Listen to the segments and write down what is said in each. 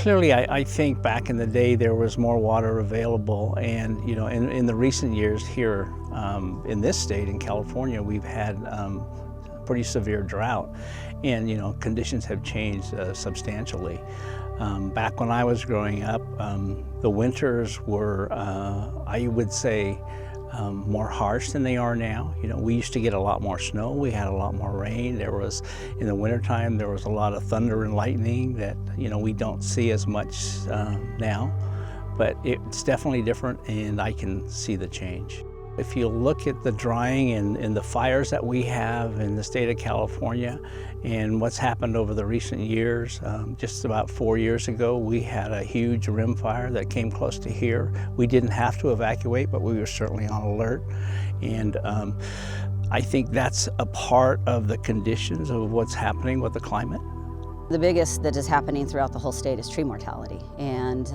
Clearly, I think back in the day there was more water available, and in the recent years here in this state, in California, we've had pretty severe drought, and conditions have changed substantially. Back when I was growing up, the winters were, I would say, more harsh than they are now. We used to get a lot more snow, we had a lot more rain. In the wintertime, there was a lot of thunder and lightning that, we don't see as much now. But it's definitely different, and I can see the change. If you look at the drying and the fires that we have in the state of California and what's happened over the recent years, just about 4 years ago, we had a huge rim fire that came close to here. We didn't have to evacuate, but we were certainly on alert. And I think that's a part of the conditions of what's happening with the climate. The biggest that is happening throughout the whole state is tree mortality, and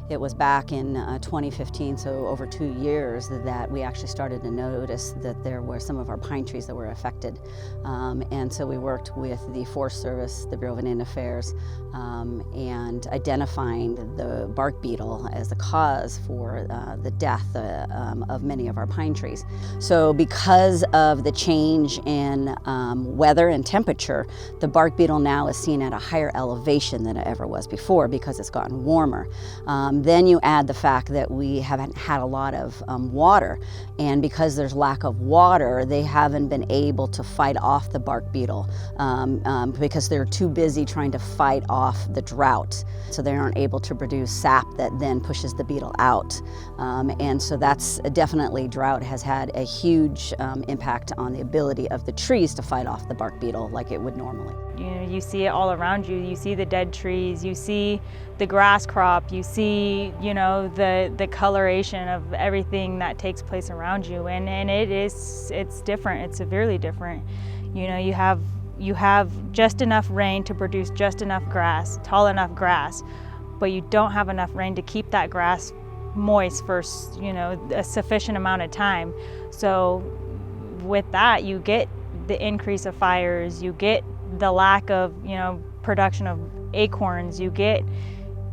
it was back in 2015, so over 2 years, that we actually started to notice that there were some of our pine trees that were affected. And so we worked with the Forest Service, the Bureau of Indian Affairs, and identifying the bark beetle as the cause for the death of many of our pine trees. So because of the change in weather and temperature, the bark beetle now is seen at a higher elevation than it ever was before because it's gotten warmer. Then you add the fact that we haven't had a lot of water, and because there's lack of water, they haven't been able to fight off the bark beetle because they're too busy trying to fight off the drought. So they aren't able to produce sap that then pushes the beetle out. And so that's definitely, drought has had a huge impact on the ability of the trees to fight off the bark beetle like it would normally. You see it all around you. You see the dead trees, you see the grass crop, you see, the coloration of everything that takes place around you, and it's different. It's severely different. You have just enough rain to produce just enough grass, tall enough grass, but you don't have enough rain to keep that grass moist for, a sufficient amount of time. So with that, you get the increase of fires, you get the lack of, production of acorns, you get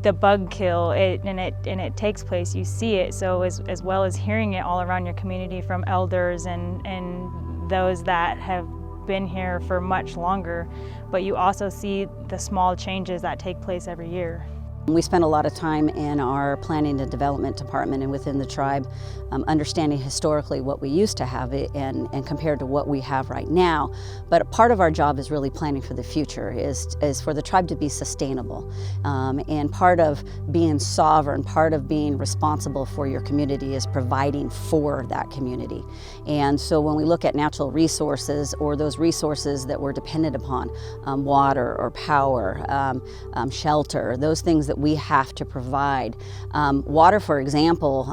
the bug kill, and it takes place. You see it. So as well as hearing it all around your community from elders and those that have been here for much longer, but you also see the small changes that take place every year. We spend a lot of time in our planning and development department and within the tribe understanding historically what we used to have and compared to what we have right now. But part of our job is really planning for the future, is for the tribe to be sustainable. And part of being sovereign, part of being responsible for your community is providing for that community. And so when we look at natural resources, or those resources that we're dependent upon, water or power, shelter, those things that we have to provide. Water, for example,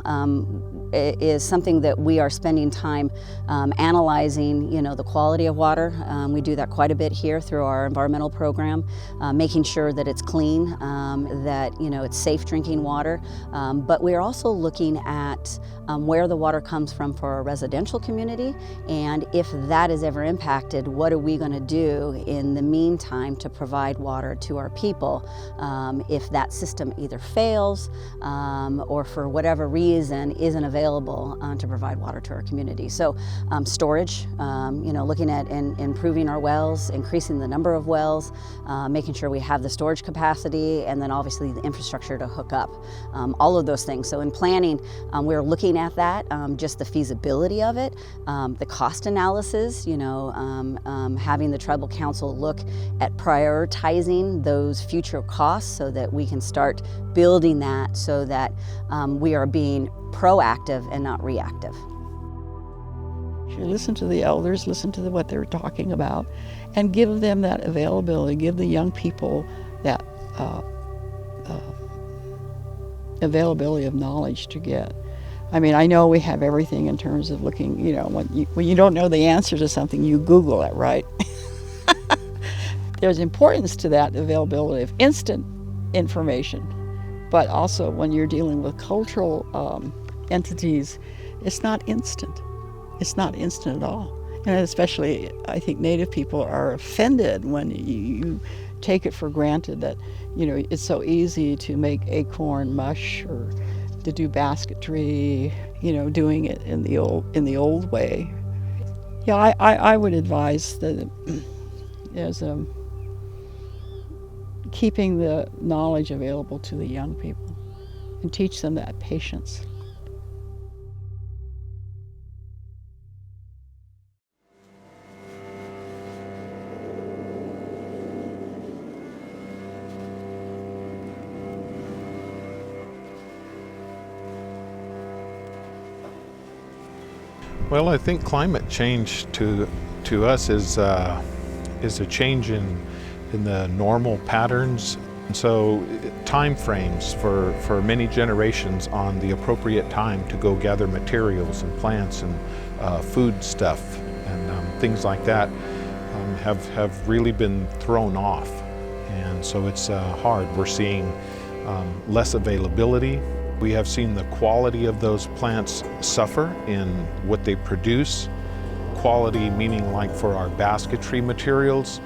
is something that we are spending time analyzing, the quality of water. We do that quite a bit here through our environmental program, making sure that it's clean, that it's safe drinking water. But we're also looking at where the water comes from for our residential community, and if that is ever impacted, what are we going to do in the meantime to provide water to our people if that system either fails or for whatever reason isn't available to provide water to our community. So storage, looking at improving our wells, increasing the number of wells, making sure we have the storage capacity, and then obviously the infrastructure to hook up, all of those things. So in planning, we're looking at that, just the feasibility of it, the cost analysis, having the tribal council look at prioritizing those future costs so that we can start building that so that we are being proactive and not reactive. You listen to the elders, listen to what they're talking about, and give them that availability, give the young people that availability of knowledge to get. I mean, I know we have everything in terms of looking, when you don't know the answer to something, you Google it, right? There's importance to that availability of instant information, but also when you're dealing with cultural entities, it's not instant. It's not instant at all. And especially, I think Native people are offended when take it for granted that, it's so easy to make acorn mush or to do basketry, doing it in the old way. Yeah, I would advise that as keeping the knowledge available to the young people and teach them that patience. Well, I think climate change to us is a change in the normal patterns. And so time frames for many generations on the appropriate time to go gather materials and plants and food stuff and things like that have really been thrown off. And so it's hard. We're seeing less availability. We have seen the quality of those plants suffer in what they produce. Quality meaning like for our basketry materials,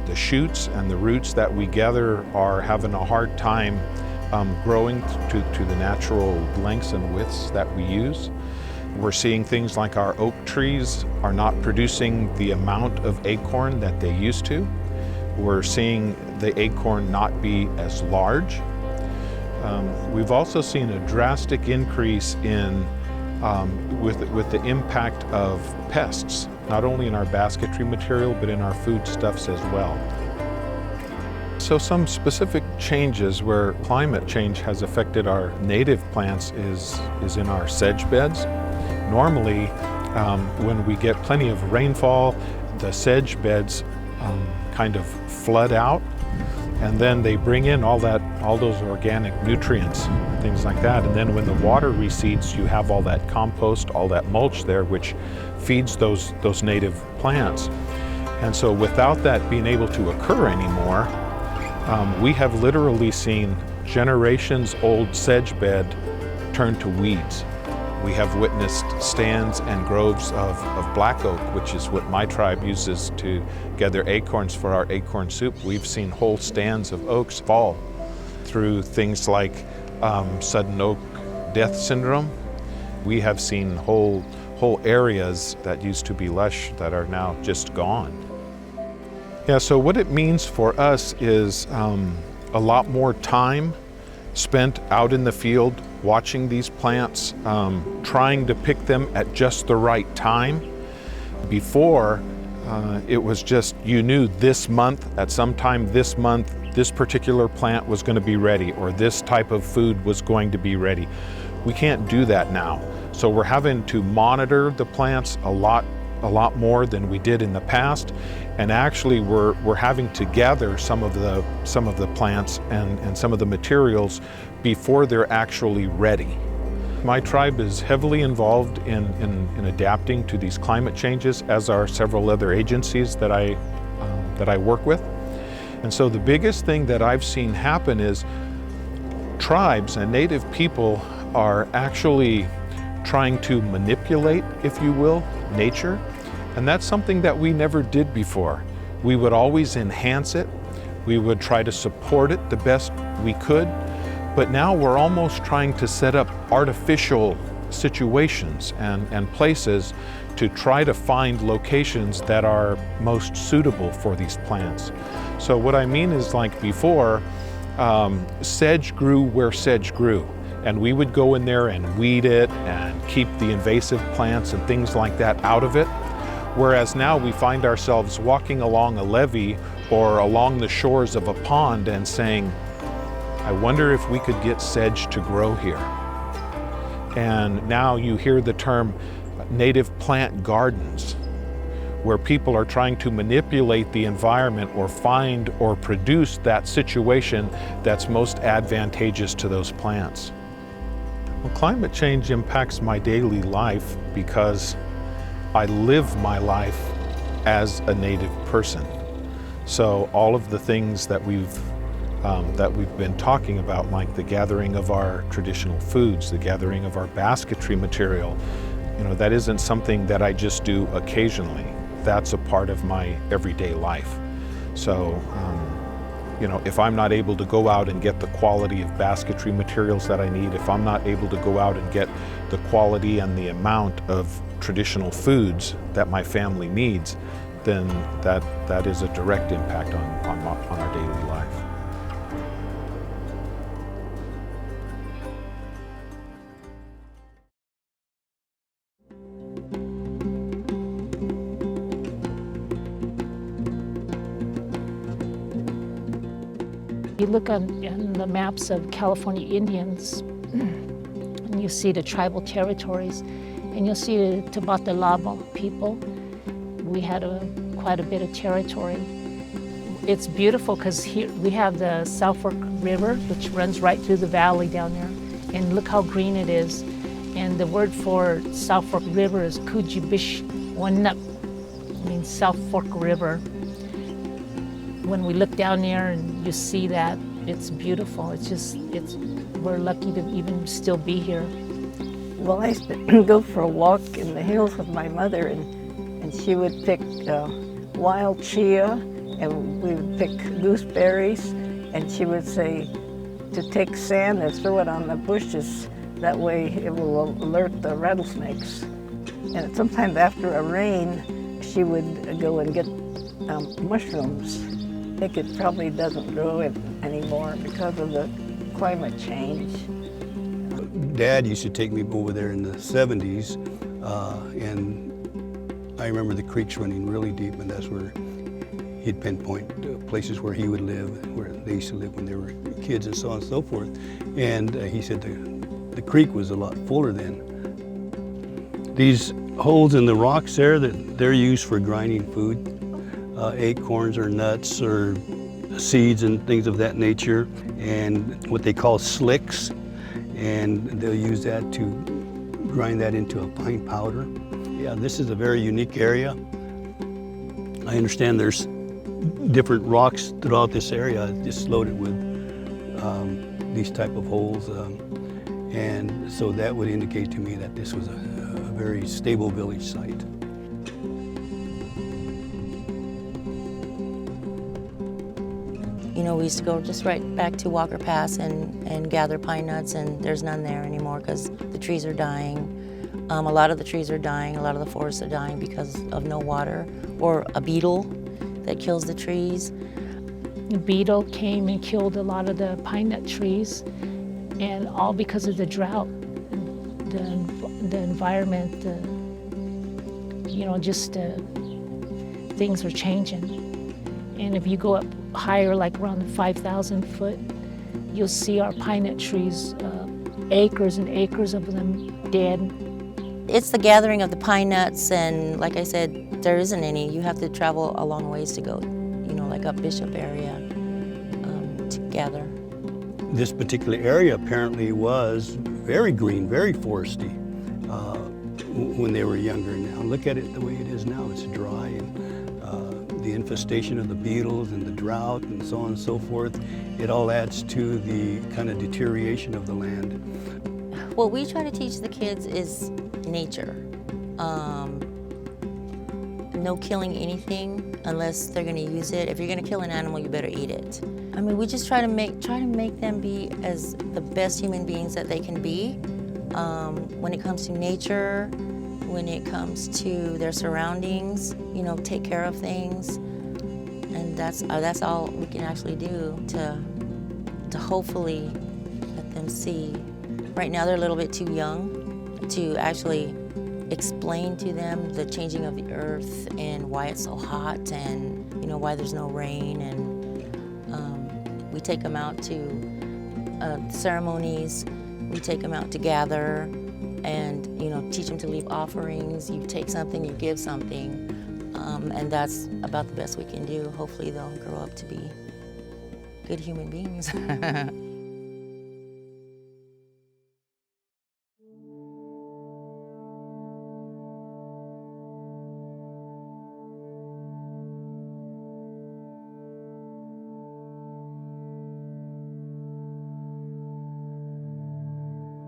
the shoots and the roots that we gather are having a hard time growing to the natural lengths and widths that we use. We're seeing things like our oak trees are not producing the amount of acorn that they used to. We're seeing the acorn not be as large. We've also seen a drastic increase in with the impact of pests, not only in our basketry material, but in our foodstuffs as well. So some specific changes where climate change has affected our native plants is in our sedge beds. Normally, when we get plenty of rainfall, the sedge beds kind of flood out, and then they bring in all those organic nutrients, things like that. And then when the water recedes, you have all that compost, all that mulch there, which feeds those native plants. And so without that being able to occur anymore, we have literally seen generations old sedge bed turn to weeds. We have witnessed stands and groves of black oak, which is what my tribe uses to gather acorns for our acorn soup. We've seen whole stands of oaks fall through things like sudden oak death syndrome. We have seen whole areas that used to be lush that are now just gone. Yeah, so what it means for us is a lot more time spent out in the field watching these plants, trying to pick them at just the right time. Before, it was just, you knew this month, at some time this month, this particular plant was going to be ready, or this type of food was going to be ready. We can't do that now. So we're having to monitor the plants a lot more than we did in the past. And actually we're having to gather some of the plants and some of the materials before they're actually ready. My tribe is heavily involved in adapting to these climate changes, as are several other agencies that I work with. And so the biggest thing that I've seen happen is tribes and native people are actually trying to manipulate, if you will, nature. And that's something that we never did before. We would always enhance it. We would try to support it the best we could. But now we're almost trying to set up artificial situations and places to try to find locations that are most suitable for these plants. So what I mean is, like before, sedge grew where sedge grew. And we would go in there and weed it and keep the invasive plants and things like that out of it. Whereas now we find ourselves walking along a levee or along the shores of a pond and saying, I wonder if we could get sedge to grow here. And now you hear the term native plant gardens, where people are trying to manipulate the environment or find or produce that situation that's most advantageous to those plants. Well, climate change impacts my daily life because I live my life as a native person. So all of the things that we've been talking about, like the gathering of our traditional foods, the gathering of our basketry material, that isn't something that I just do occasionally. That's a part of my everyday life. So You know, if I'm not able to go out and get the quality of basketry materials that I need, if I'm not able to go out and get the quality and the amount of traditional foods that my family needs, then that is a direct impact on our daily life. You look on the maps of California Indians, and you see the tribal territories, and you'll see the Tabatelaba people. We had quite a bit of territory. It's beautiful because here we have the South Fork River, which runs right through the valley down there, and look how green it is. And the word for South Fork River is Kujibish Wanup, means South Fork River. When we look down there and you see that, it's beautiful. We're lucky to even still be here. Well, I used to go for a walk in the hills with my mother, and she would pick wild chia, and we would pick gooseberries, and she would say to take sand and throw it on the bushes. That way it will alert the rattlesnakes. And sometimes after a rain, she would go and get mushrooms. I think it probably doesn't grow it anymore because of the climate change. Dad used to take me over there in the 70s, and I remember the creeks running really deep, and that's where he'd pinpoint places where he would live, where they used to live when they were kids and so on and so forth. And he said the creek was a lot fuller then. These holes in the rocks there, they're used for grinding food. Acorns or nuts or seeds and things of that nature, and what they call slicks, and they'll use that to grind that into a fine powder. Yeah, this is a very unique area. I understand there's different rocks throughout this area, just loaded with these type of holes, and so that would indicate to me that this was a very stable village site. You know, we used to go just right back to Walker Pass and gather pine nuts, and there's none there anymore because the trees are dying. A lot of the trees are dying, a lot of the forests are dying because of no water, or a beetle that kills the trees. The beetle came and killed a lot of the pine nut trees, and all because of the drought, the environment, things are changing. And if you go up higher, like around the 5,000 foot, you'll see our pine nut trees, acres and acres of them dead. It's the gathering of the pine nuts, and like I said, there isn't any. You have to travel a long ways to go, like up Bishop area to gather. This particular area apparently was very green, very foresty when they were younger. Now look at it the way it is now. It's dry, and the infestation of the beetles and the drought and so on and so forth, it all adds to the kind of deterioration of the land. What we try to teach the kids is nature. No killing anything unless they're going to use it. If you're going to kill an animal, you better eat it. I mean, we just try to make them be as the best human beings that they can be. When it comes to nature, when it comes to their surroundings, take care of things, and that's all we can actually do to hopefully let them see. Right now they're a little bit too young to actually explain to them the changing of the earth and why it's so hot and why there's no rain, and we take them out to ceremonies, we take them out to gather, and teach them to leave offerings. You take something, you give something, and that's about the best we can do. Hopefully they'll grow up to be good human beings.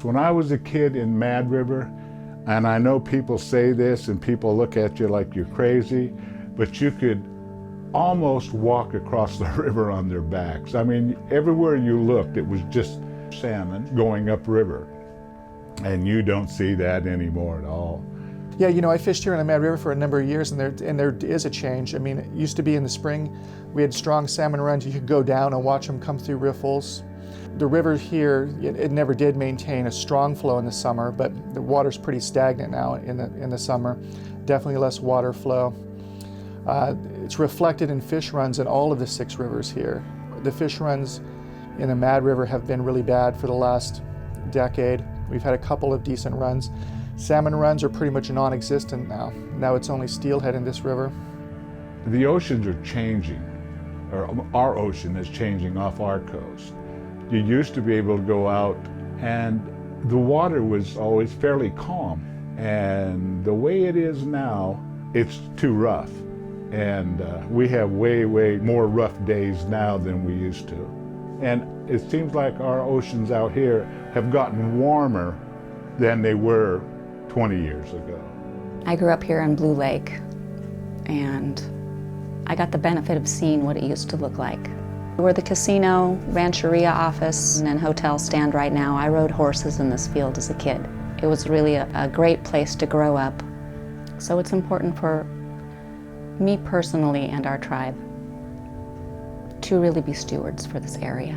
When I was a kid in Mad River, and I know people say this and people look at you like you're crazy, but you could almost walk across the river on their backs. I mean, everywhere you looked, it was just salmon going upriver. And you don't see that anymore at all. Yeah, you know, I fished here in the Mad River for a number of years, and there is a change. I mean, it used to be in the spring, we had strong salmon runs. You could go down and watch them come through riffles. The river here, it never did maintain a strong flow in the summer, but the water's pretty stagnant now in the summer. Definitely less water flow. It's reflected in fish runs in all of the 6 rivers here. The fish runs in the Mad River have been really bad for the last decade. We've had a couple of decent runs. Salmon runs are pretty much non-existent now. Now it's only steelhead in this river. The oceans are changing, or our ocean is changing off our coast. You used to be able to go out and the water was always fairly calm. And the way it is now, it's too rough. And we have way more rough days now than we used to. And it seems like our oceans out here have gotten warmer than they were 20 years ago. I grew up here in Blue Lake, and I got the benefit of seeing what it used to look like. Where the casino, rancheria office, and hotel stand right now, I rode horses in this field as a kid. It was really a great place to grow up. So it's important for me personally and our tribe to really be stewards for this area.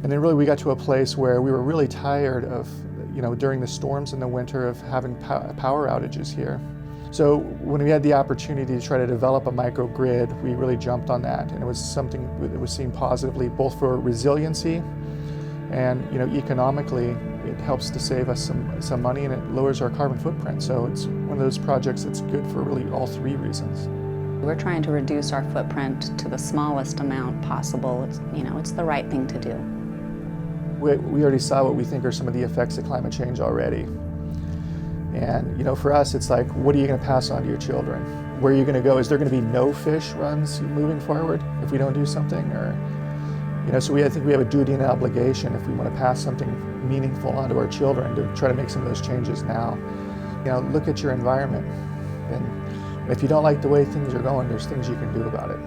And then really we got to a place where we were really tired of, you know, during the storms in the winter of having power outages here. So when we had the opportunity to try to develop a microgrid, we really jumped on that, and it was something that was seen positively both for resiliency and, you know, economically. It helps to save us some money, and it lowers our carbon footprint. So it's one of those projects that's good for really all 3 reasons. We're trying to reduce our footprint to the smallest amount possible. It's, you know, it's the right thing to do. We already saw what we think are some of the effects of climate change already. And, you know, for us, it's like, what are you going to pass on to your children? Where are you going to go? Is there going to be no fish runs moving forward if we don't do something? Or, you know, so I think we have a duty and an obligation if we want to pass something meaningful onto our children to try to make some of those changes now. You know, look at your environment. And if you don't like the way things are going, there's things you can do about it.